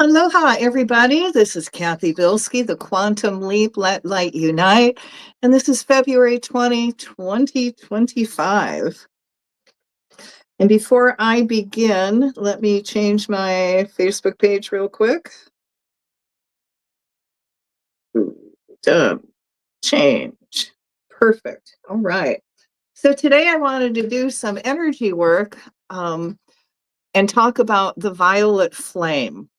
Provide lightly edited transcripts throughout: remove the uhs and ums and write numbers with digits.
Aloha, everybody. This is Cathy Bilsky, the Quantum Leap, Let Light Unite. And this is February 2025. And before I begin, let me change my Facebook page real quick. Change. Perfect. All right. So today I wanted to do some energy work and talk about the violet flame.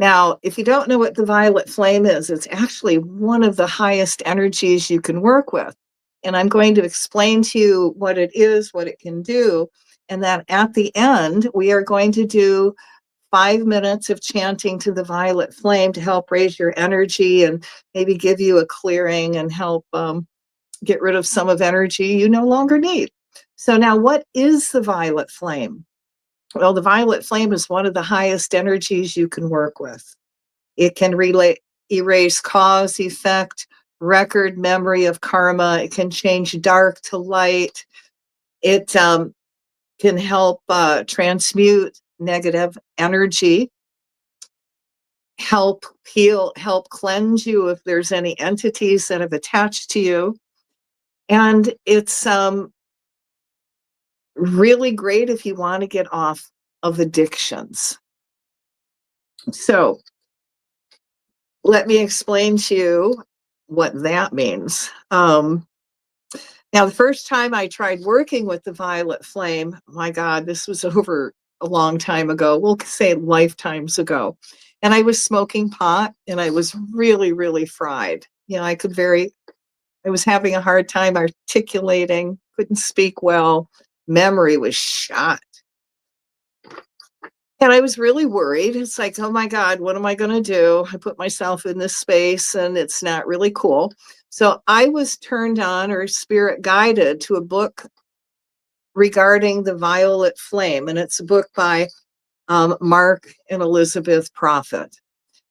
Now, if you don't know what the violet flame is, it's actually one of the highest energies you can work with. And I'm going to explain to you what it is, what it can do. And then at the end, we are going to do 5 minutes of chanting to the violet flame to help raise your energy and maybe give you a clearing and help get rid of some of energy you no longer need. So now, what is the violet flame? Well, the violet flame is one of the highest energies you can work with. It can erase cause, effect, record, memory of karma. It can change dark to light. It can help transmute negative energy, help heal, help cleanse you if there's any entities that have attached to you. And it's really great if you want to get off of addictions. So let me explain to you what that means. Now, the first time I tried working with the violet flame, my God, this was over a long time ago. We'll say lifetimes ago. And I was smoking pot and I was really, really fried. I was having a hard time articulating, couldn't speak well. Memory was shot. And I was really worried. It's like, oh my God, what am I going to do? I put myself in this space and it's not really cool. So I was turned on or spirit guided to a book regarding the violet flame. And it's a book by Mark and Elizabeth Prophet.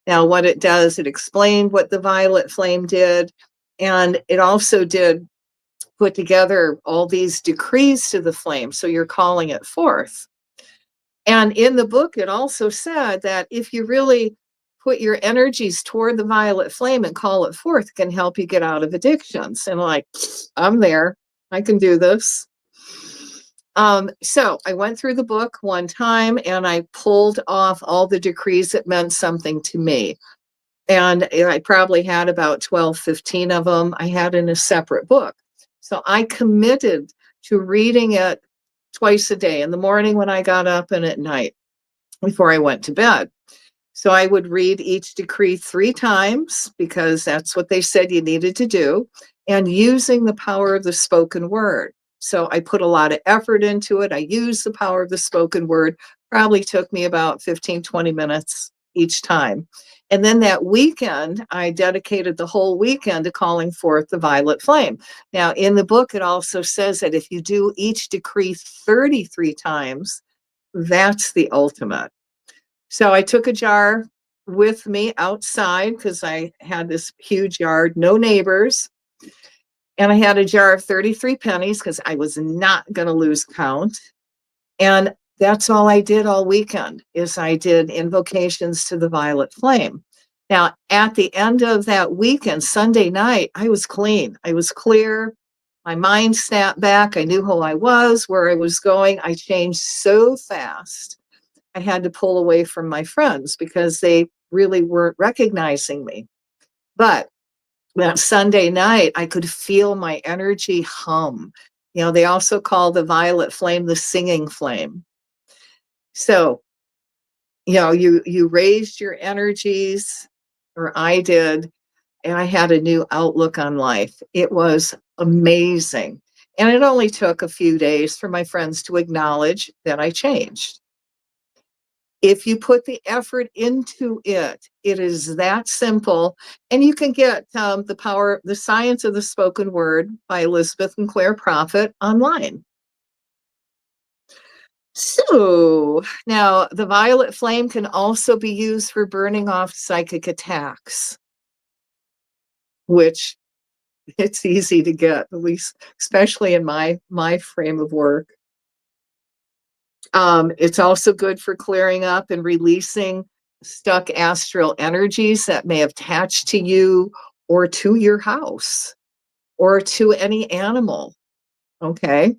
Now, what it does, it explained what the violet flame did. And it also did put together all these decrees to the flame. So you're calling it forth. And in the book, it also said that if you really put your energies toward the violet flame and call it forth, it can help you get out of addictions. And like, I'm there. I can do this. So I went through the book one time and I pulled off all the decrees that meant something to me. And I probably had about 12, 15 of them I had in a separate book. So I committed to reading it twice a day, in the morning when I got up and at night before I went to bed. So I would read each decree 3 times because that's what they said you needed to do, and using the power of the spoken word. So I put a lot of effort into it. I used the power of the spoken word. Probably took me about 15, 20 minutes each time. And then that weekend, I dedicated the whole weekend to calling forth the violet flame. Now, in the book, it also says that if you do each decree 33 times, that's the ultimate. So I took a jar with me outside because I had this huge yard, no neighbors. And I had a jar of 33 pennies because I was not going to lose count. And that's all I did all weekend is I did invocations to the violet flame. Now, at the end of that weekend, Sunday night, I was clean. I was clear. My mind snapped back. I knew who I was, where I was going. I changed so fast. I had to pull away from my friends because they really weren't recognizing me. But that Sunday night, I could feel my energy hum. They also call the violet flame the singing flame. So, you raised your energies, or I did, and I had a new outlook on life. It was amazing. And it only took a few days for my friends to acknowledge that I changed. If you put the effort into it, it is that simple. And you can get the Science of the Spoken Word by Elizabeth and Claire Prophet online. So now the violet flame can also be used for burning off psychic attacks, which it's easy to get, at least, especially in my frame of work. It's also good for clearing up and releasing stuck astral energies that may have attached to you or to your house or to any animal. Okay.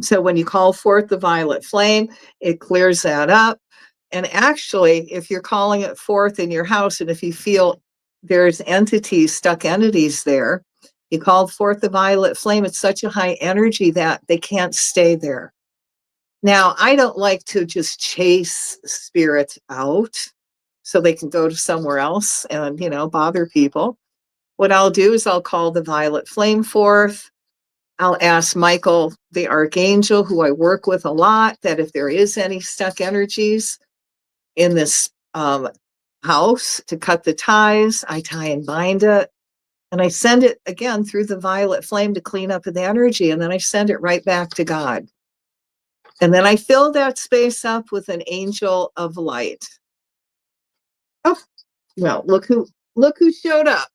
So when you call forth the violet flame, it clears that up. And actually, if you're calling it forth in your house, and if you feel there's entities, stuck entities there, you call forth the violet flame. It's such a high energy that they can't stay there. Now, I don't like to just chase spirits out so they can go to somewhere else and, bother people. What I'll do is I'll call the violet flame forth. I'll ask Michael, the archangel, who I work with a lot, that if there is any stuck energies in this house, to cut the ties. I tie and bind it. And I send it again through the violet flame to clean up the energy. And then I send it right back to God. And then I fill that space up with an angel of light. Oh, well, look who showed up.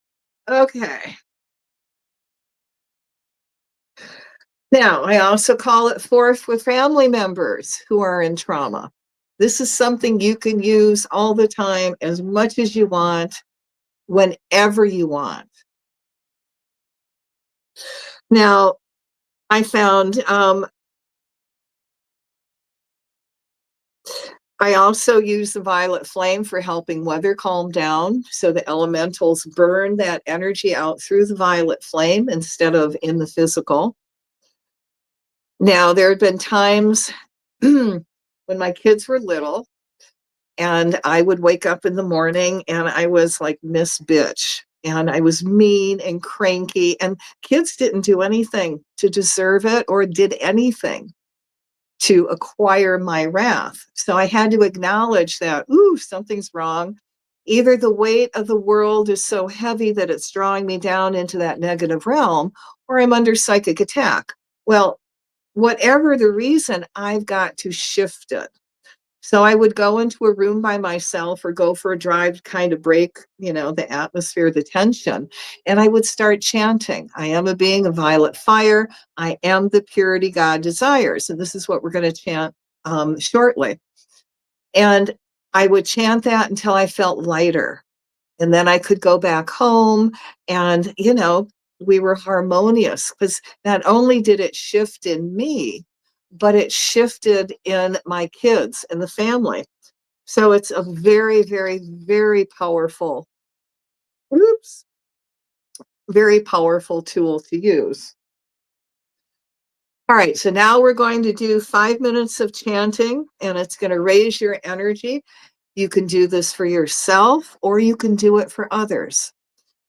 Okay. Now, I also call it forth with family members who are in trauma. This is something you can use all the time, as much as you want, whenever you want. Now, I found I also use the violet flame for helping weather calm down. So the elementals burn that energy out through the violet flame instead of in the physical. Now, there have been times when my kids were little and I would wake up in the morning and I was like Miss Bitch and I was mean and cranky, and kids didn't do anything to deserve it or did anything to acquire my wrath. So I had to acknowledge that, something's wrong. Either the weight of the world is so heavy that it's drawing me down into that negative realm, or I'm under psychic attack. Well, whatever the reason, I've got to shift it. So I would go into a room by myself or go for a drive to kind of break, the atmosphere, the tension. And I would start chanting, I am a being of violet fire. I am the purity God desires. And this is what we're going to chant shortly. And I would chant that until I felt lighter. And then I could go back home and, we were harmonious, because not only did it shift in me, but it shifted in my kids and the family. So it's a very, very, very powerful, very powerful tool to use. All right, so now we're going to do 5 minutes of chanting, and it's going to raise your energy. You can do this for yourself, or you can do it for others.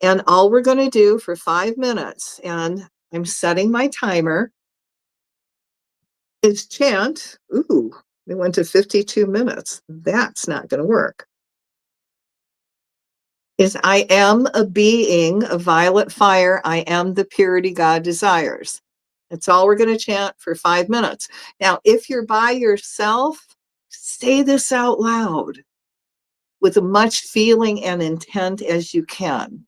And all we're going to do for 5 minutes, and I'm setting my timer, is chant. Ooh, we went to 52 minutes. That's not going to work. Is I am a being of violet fire. I am the purity God desires. That's all we're going to chant for 5 minutes. Now, if you're by yourself, say this out loud with as much feeling and intent as you can.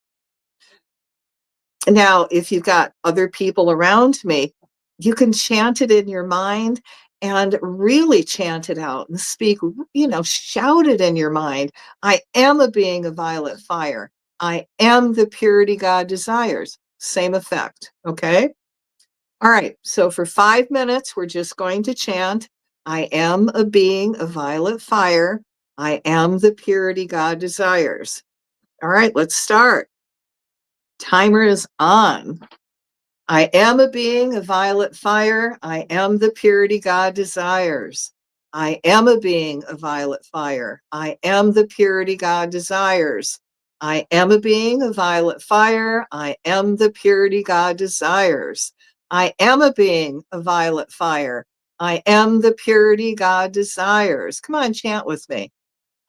Now, if you've got other people around me, you can chant it in your mind and really chant it out and speak, shout it in your mind. I am a being of violet fire. I am the purity God desires. Same effect. Okay. All right. So for 5 minutes, we're just going to chant, I am a being of violet fire. I am the purity God desires. All right, let's start. Timer is on. I am a being of violet fire. I am the purity God desires. I am a being of violet fire. I am the purity God desires. I am a being of violet fire. I am the purity God desires. I am a being of violet fire. I am the purity God desires. Come on, chant with me.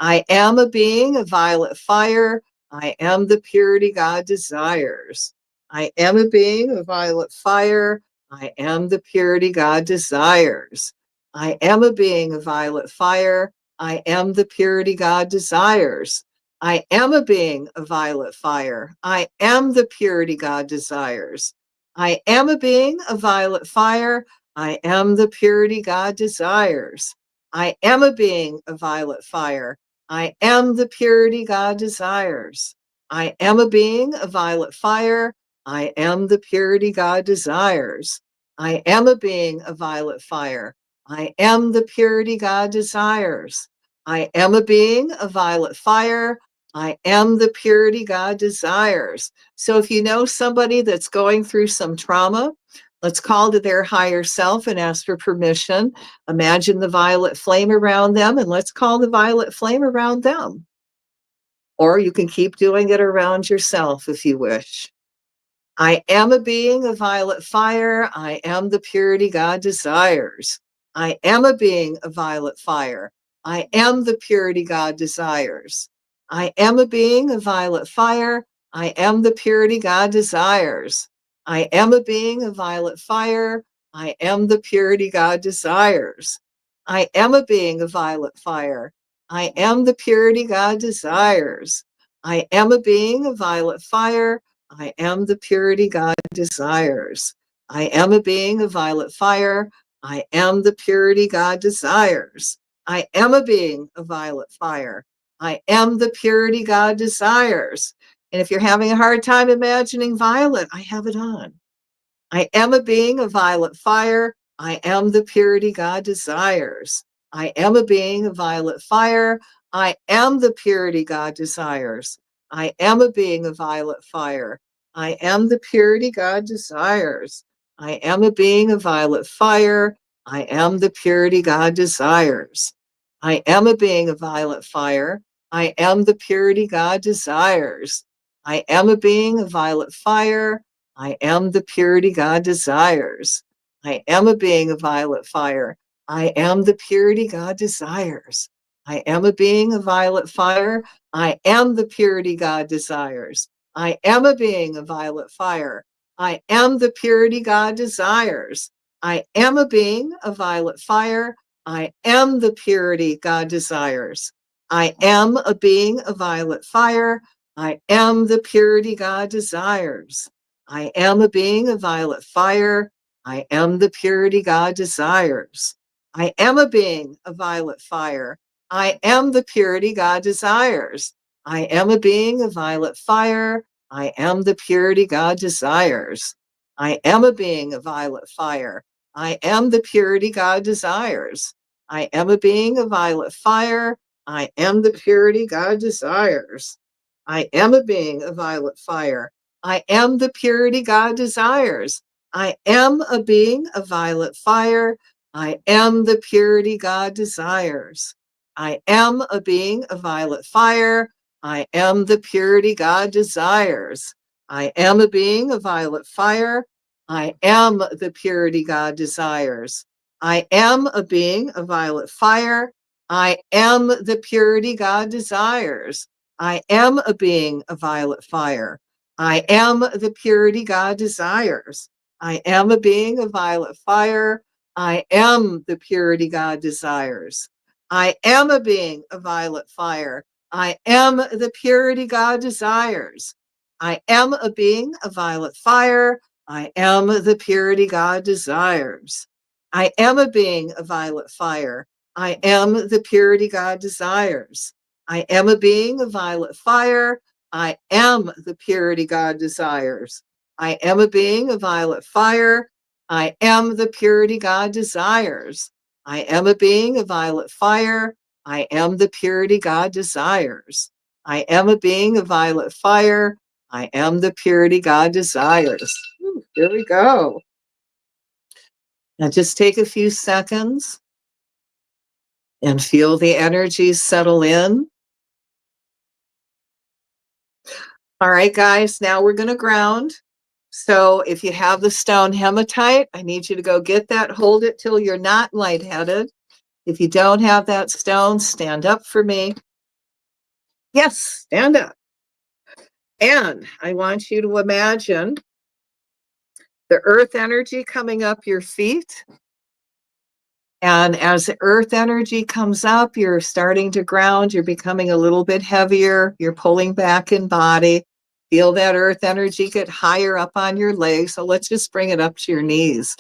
I am a being of violet fire. I am the purity God desires. I am a being of violet fire. I am the purity God desires. I am a being of violet fire. I am the purity God desires. I am a being of violet fire. I am the purity God desires. I am a being of violet fire. I am the purity God desires. I am a being of violet fire. I am the purity God desires. I am a being of violet fire. I am the purity God desires. I am a being of violet fire. I am the purity God desires. I am a being of violet fire. I am the purity God desires. So if you know somebody that's going through some trauma, let's call to their higher self and ask for permission. Imagine the violet flame around them, and let's call the violet flame around them. Or you can keep doing it around yourself if you wish. I am a being of violet fire. I am the purity God desires. I am a being of violet fire. I am the purity God desires. I am a being of violet fire. I am the purity God desires. I am a being of violet fire. I am the purity God desires. I am a being of violet fire. I am the purity God desires. I am a being of violet fire. I am the purity God desires. I am a being of violet fire. I am the purity God desires. I am a being of violet fire. I am the purity God desires. And if you're having a hard time imagining violet, I have it on. I am a being of violet fire. I am the purity God desires. I am a being of violet fire. I am the purity God desires. I am a being of violet fire. I am the purity God desires. I am a being of violet fire. I am the purity God desires. I am a being of violet fire. I am the purity God desires. I am a being of violet fire. I am the purity God desires. I am a being of violet fire. I am the purity God desires. I am a being of violet fire. I am the purity God desires. I am a being of violet fire. I am the purity God desires. I am a being of violet fire. I am the purity God desires. I am a being of violet fire. I am the purity God desires. I am a being of violet fire. I am the purity God desires. I am a being of violet fire. I am the purity God desires. I am a being of violet fire. I am the purity God desires. I am a being of violet fire. I am the purity God desires. I am a being of violet fire. I am the purity God desires. I am a being of violet fire. I am the purity God desires. I am a being of violet fire. I am the purity God desires. I am a being of violet fire. I am the purity God desires. I am a being of violet fire. I am the purity God desires. I am a being of violet fire. I am the purity God desires. I am a being of violet fire. I am the purity God desires. I am a being of violet fire. I am the purity God desires. I am a being of violet fire. I am the purity God desires. I am a being of violet fire. I am the purity God desires. I am a being of violet fire. I am the purity God desires. I am a being of violet fire. I am the purity God desires. I am a being of violet fire. I am the purity God desires. I am a being of violet fire. I am the purity God desires. I am a being of violet fire. I am the purity God desires. Ooh, here we go. Now just take a few seconds and feel the energies settle in. All right, guys, now we're going to ground. So if you have the stone hematite, I need you to go get that. Hold it till you're not lightheaded. If you don't have that stone, stand up for me. Yes, stand up. And I want you to imagine the earth energy coming up your feet. And as the earth energy comes up, you're starting to ground. You're becoming a little bit heavier. You're pulling back in body. Feel that earth energy get higher up on your legs. So let's just bring it up to your knees.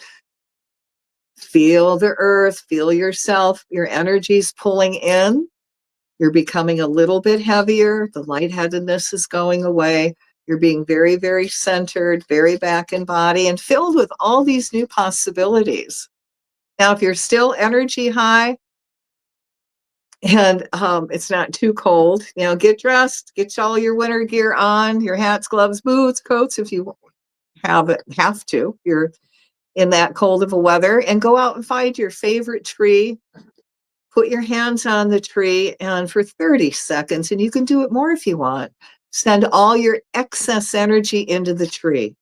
Feel the earth. Feel yourself. Your energy's pulling in. You're becoming a little bit heavier. The lightheadedness is going away. You're being very, very centered, very back in body, and filled with all these new possibilities. Now, if you're still energy high and it's not too cold, get dressed, get all your winter gear on, your hats, gloves, boots, coats, if you have to. You're in that cold of a weather, and go out and find your favorite tree. Put your hands on the tree, and for 30 seconds, and you can do it more if you want, send all your excess energy into the tree.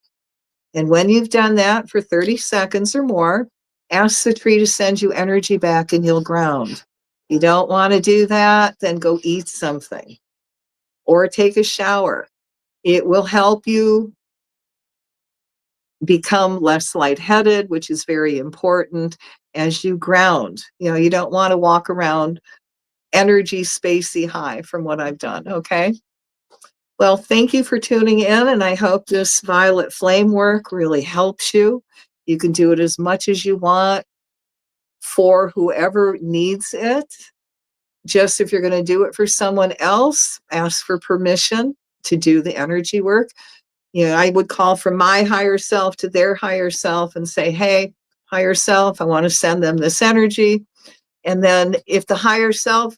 And when you've done that for 30 seconds or more, ask the tree to send you energy back and you'll ground. If you don't want to do that, then go eat something or take a shower. It will help you become less lightheaded, which is very important as you ground. You don't want to walk around energy spacey high from what I've done. Okay. Well, thank you for tuning in, and I hope this violet flame work really helps you. You can do it as much as you want for whoever needs it. Just if you're going to do it for someone else, ask for permission to do the energy work. I would call from my higher self to their higher self and say, hey, higher self, I want to send them this energy. And then if the higher self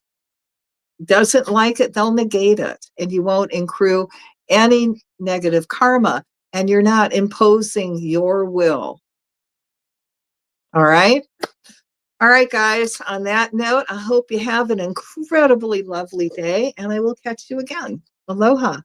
doesn't like it, they'll negate it, and you won't accrue any negative karma, and you're not imposing your will. All right. All right, guys. On that note, I hope you have an incredibly lovely day, and I will catch you again. Aloha.